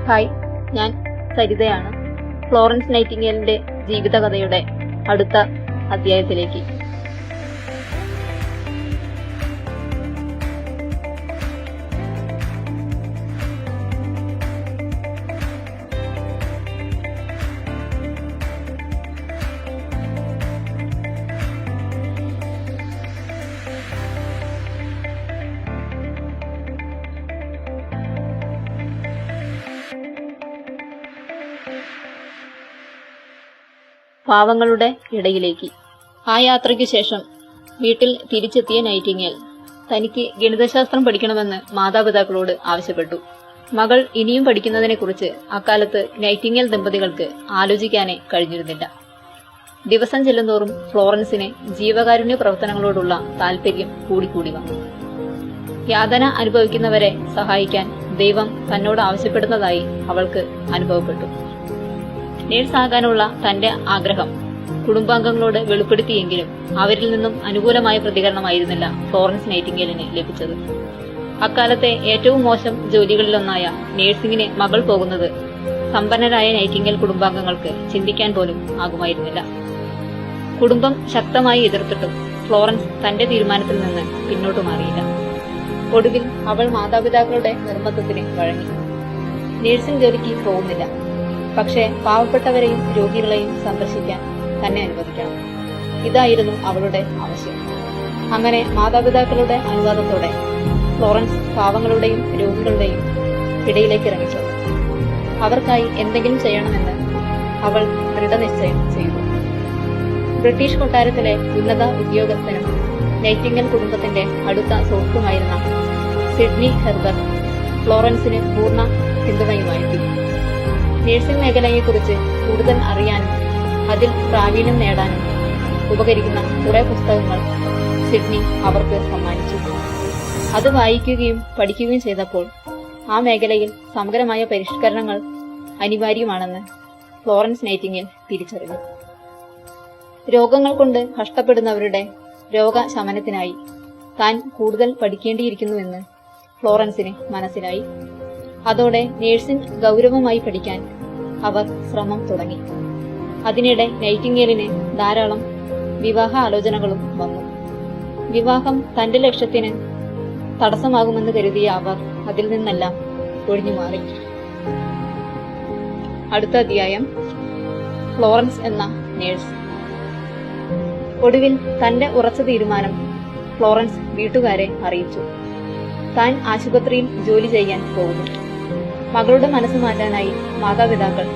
Hi, ഞാൻ സരിതയാണ്. Florence നൈറ്റിംഗേലിന്റെ ജീവിതകഥയുടെ അടുത്ത അധ്യായത്തിലേക്ക്. പാവങ്ങളുടെ ഇടയിലേക്ക്. ആ യാത്രയ്ക്കു ശേഷം വീട്ടിൽ തിരിച്ചെത്തിയ നൈറ്റിംഗേൽ തനിക്ക് ഗണിതശാസ്ത്രം പഠിക്കണമെന്ന് മാതാപിതാക്കളോട് ആവശ്യപ്പെട്ടു. മകൾ ഇനിയും പഠിക്കുന്നതിനെക്കുറിച്ച് അക്കാലത്ത് നൈറ്റിംഗേൽ ദമ്പതികൾക്ക് ആലോചിക്കാനേ കഴിഞ്ഞിരുന്നില്ല. ദിവസം ചെല്ലുന്തോറും ഫ്ലോറൻസിന് ജീവകാരുണ്യ പ്രവർത്തനങ്ങളോടുള്ള താൽപര്യം കൂടിക്കൂടി വന്നു. യാതന അനുഭവിക്കുന്നവരെ സഹായിക്കാൻ ദൈവം തന്നോട് ആവശ്യപ്പെടുന്നതായി അവൾക്ക് അനുഭവപ്പെട്ടു. നേഴ്സാകാനുള്ള തന്റെ ആഗ്രഹം കുടുംബാംഗങ്ങളോട് വെളിപ്പെടുത്തിയെങ്കിലും അവരിൽ നിന്നും അനുകൂലമായ പ്രതികരണമായിരുന്നില്ല ഫ്ലോറൻസ് നൈറ്റിംഗേലിന് ലഭിച്ചത്. അക്കാലത്തെ ഏറ്റവും മോശം ജോലികളിലൊന്നായ നേഴ്സിംഗിന് മകൾ പോകുന്നത് സമ്പന്നരായ നൈറ്റിംഗേൽ കുടുംബാംഗങ്ങൾക്ക് ചിന്തിക്കാൻ പോലും ആകുമായിരുന്നില്ല. കുടുംബം ശക്തമായി എതിർത്തിട്ടും ഫ്ലോറൻസ് തന്റെ തീരുമാനത്തിൽ നിന്ന് പിന്നോട്ടു മാറിയില്ല. ഒടുവിൽ അവൾ മാതാപിതാക്കളുടെ നിർബന്ധത്തിന് വഴങ്ങി. നേഴ്സിംഗ് ജോലിക്ക് പോകുന്നില്ല, പക്ഷേ പാവപ്പെട്ടവരെയും രോഗികളെയും സന്ദർശിക്കാൻ തന്നെ അനുവദിക്കണം. ഇതായിരുന്നു അവളുടെ ആവശ്യം. അങ്ങനെ മാതാപിതാക്കളുടെ അനുവാദത്തോടെ ഫ്ലോറൻസ് പാവങ്ങളുടെയും രോഗികളുടെയും ഇടയിലേക്ക് ഇറങ്ങിച്ചു. അവർക്കായി എന്തെങ്കിലും ചെയ്യണമെന്ന് അവൾ ദൃഢനിശ്ചയം ചെയ്തു. ബ്രിട്ടീഷ് കൊട്ടാരത്തിലെ ഉന്നത ഉദ്യോഗസ്ഥനും നൈറ്റിംഗേൽ കുടുംബത്തിന്റെ അടുത്ത സുഹൃത്തുമായിരുന്ന സിഡ്നി ഹെർബർ ഫ്ലോറൻസിന് പൂർണ്ണ പിന്തുണയുമായെത്തി. നഴ്സിംഗ് മേഖലയെക്കുറിച്ച് കൂടുതൽ അറിയാനും അതിൽ പ്രാവീണ്യം നേടാനും ഉപകരിക്കുന്ന കുറെ പുസ്തകങ്ങൾ സിഡ്നി അവർക്ക് സമ്മാനിച്ചു. അത് വായിക്കുകയും പഠിക്കുകയും ചെയ്തപ്പോൾ ആ മേഖലയിൽ സമഗ്രമായ പരിഷ്കരണങ്ങൾ അനിവാര്യമാണെന്ന് ഫ്ലോറൻസ് നൈറ്റിംഗേൽ തിരിച്ചറിഞ്ഞു. രോഗങ്ങൾ കൊണ്ട് കഷ്ടപ്പെടുന്നവരുടെ രോഗശമനത്തിനായി താൻ കൂടുതൽ പഠിക്കേണ്ടിയിരിക്കുന്നുവെന്ന് ഫ്ലോറൻസിന് മനസ്സിലായി. അതോടെ നേഴ്സിംഗ് ഗൗരവമായി പഠിക്കാൻ അവർ ശ്രമം തുടങ്ങി. അതിനിടെ നൈറ്റിംഗേലിന് ധാരാളം വിവാഹ ആലോചനകളും വന്നു. വിവാഹം തന്റെ ലക്ഷ്യത്തിന് തടസ്സമാകുമെന്ന് കരുതിയ അവർ അതിൽ നിന്നെല്ലാം ഒഴിഞ്ഞുമാറി. അടുത്ത അധ്യായം, ഫ്ലോറൻസ് എന്ന നേഴ്സ്. ഒടുവിൽ തന്റെ ഉറച്ച തീരുമാനം ഫ്ലോറൻസ് വീട്ടുകാരെ അറിയിച്ചു. താൻ ആശുപത്രിയിൽ ജോലി ചെയ്യാൻ പോകുന്നു. മകളുടെ മനസ്സ് മാറ്റാനായി മാതാപിതാക്കൾ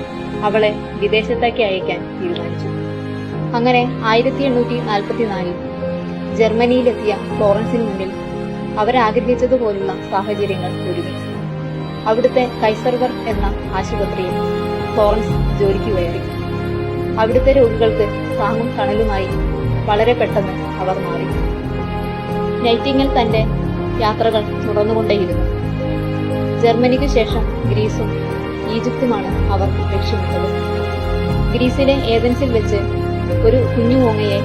അവളെ വിദേശത്തേക്ക് അയക്കാൻ തീരുമാനിച്ചു. അങ്ങനെ 1844 ജർമ്മനിയിലെത്തിയ ഫ്ലോറൻസിന് മുന്നിൽ അവരാഗ്രഹിച്ചതുപോലുള്ള സാഹചര്യങ്ങൾ ഒരുങ്ങി. അവിടുത്തെ കൈസർവർത്ത് എന്ന ആശുപത്രിയിൽ ഫ്ലോറൻസ് ജോലിക്ക് കയറി. അവിടുത്തെ രോഗികൾക്ക് താങ്ങും തണലുമായി വളരെ പെട്ടെന്ന് അവർ മാറി. നൈറ്റിംഗേൽ തന്റെ യാത്രകൾ തുടർന്നുകൊണ്ടേയിരുന്നു. ജർമ്മനിക്ക് ശേഷം ഗ്രീസും ഈജിപ്തുമാണ് അവർ ലക്ഷ്യമിട്ടത്. ഗ്രീസിലെ ഏതൻസിൽ വെച്ച് ഒരു കുഞ്ഞു മൂങ്ങയെ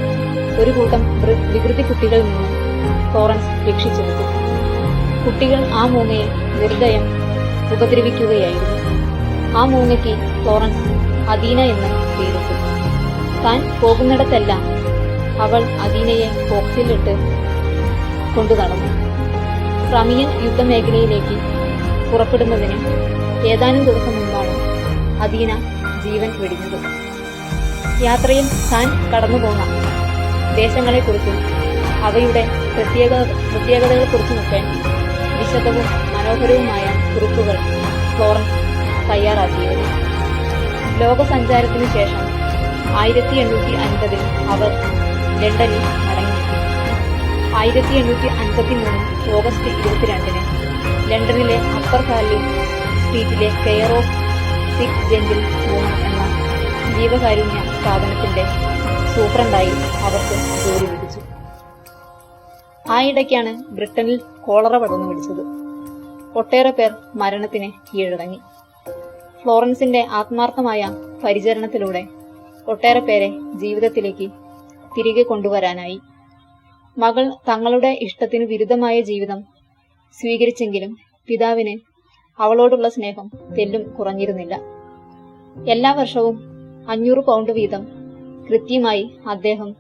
ഒരു കൂട്ടം വികൃതി കുട്ടികളിൽ നിന്നും ഫ്ലോറൻസ് രക്ഷിച്ചെടുത്തു. കുട്ടികൾ ആ മൂങ്ങയെ നിർദ്ദയം ഉപദ്രവിക്കുകയായിരുന്നു. ആ മൂങ്ങയ്ക്ക് ഫ്ലോറൻസ് അദീന എന്ന് പേരിട്ടു. താൻ പോകുന്നിടത്തെല്ലാം അവൾ അദീനയെ ബോക്സിലിട്ട് കൊണ്ടു നടന്നു. ക്രമിയൻ യുദ്ധമേഖലയിലേക്ക് പുറപ്പെടുന്നതിന് ഏതാനും ദിവസം മുമ്പാണ് അദീന ജീവൻ വെടിഞ്ഞത്. യാത്രയിൽ താൻ കടന്നുപോന്ന ദേശങ്ങളെക്കുറിച്ചും അവയുടെ പ്രത്യേകതകളെക്കുറിച്ചുമൊക്കെ വിശദവും മനോഹരവുമായ കുറിപ്പുകൾ ഫ്ലോറൻസ് തയ്യാറാക്കിയിരുന്നു. ലോകസഞ്ചാരത്തിനു ശേഷം 1850 അവർ ലണ്ടനിൽ മടങ്ങിയെത്തി. 1853 ഓഗസ്റ്റ് 22 ലണ്ടനിലെ അപ്പർ കാലിൻ സ്ട്രീറ്റിലെ കെയർ ഓഫ് സിക്ക് ജെന്റിൽ ഹോം എന്ന ജീവകാരുണ്യ സ്ഥാപനത്തിന്റെ സൂപ്രണ്ടായി അവർക്ക് ജോലി ലഭിച്ചു. ആയിടയ്ക്കാണ് ബ്രിട്ടനിൽ കോളറ പടർന്നു പിടിച്ചത്. ഒട്ടേറെ പേർ മരണത്തിന് കീഴടങ്ങി. ഫ്ലോറൻസിന്റെ ആത്മാർത്ഥമായ പരിചരണത്തിലൂടെ ഒട്ടേറെ പേരെ ജീവിതത്തിലേക്ക് തിരികെ കൊണ്ടുവരാനായി. മകൾ തങ്ങളുടെ ഇഷ്ടത്തിനു വിരുദ്ധമായ ജീവിതം സ്വീകരിച്ചെങ്കിലും പിതാവിന് അവളോടുള്ള സ്നേഹം തെല്ലും കുറഞ്ഞിരുന്നില്ല. എല്ലാ വർഷവും 500 പൗണ്ട് വീതം കൃത്യമായി അദ്ദേഹം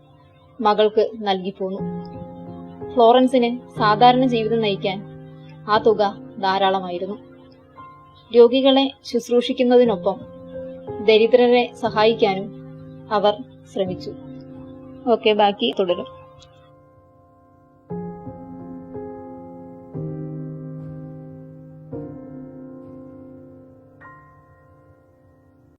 മകൾക്ക് നൽകിപ്പോന്നു. ഫ്ലോറൻസിന് സാധാരണ ജീവിതം നയിക്കാൻ ആ തുക ധാരാളമായിരുന്നു. രോഗികളെ ശുശ്രൂഷിക്കുന്നതിനൊപ്പം ദരിദ്രരെ സഹായിക്കാനും അവർ ശ്രമിച്ചു. ഓക്കെ, ബാക്കി തുടരും.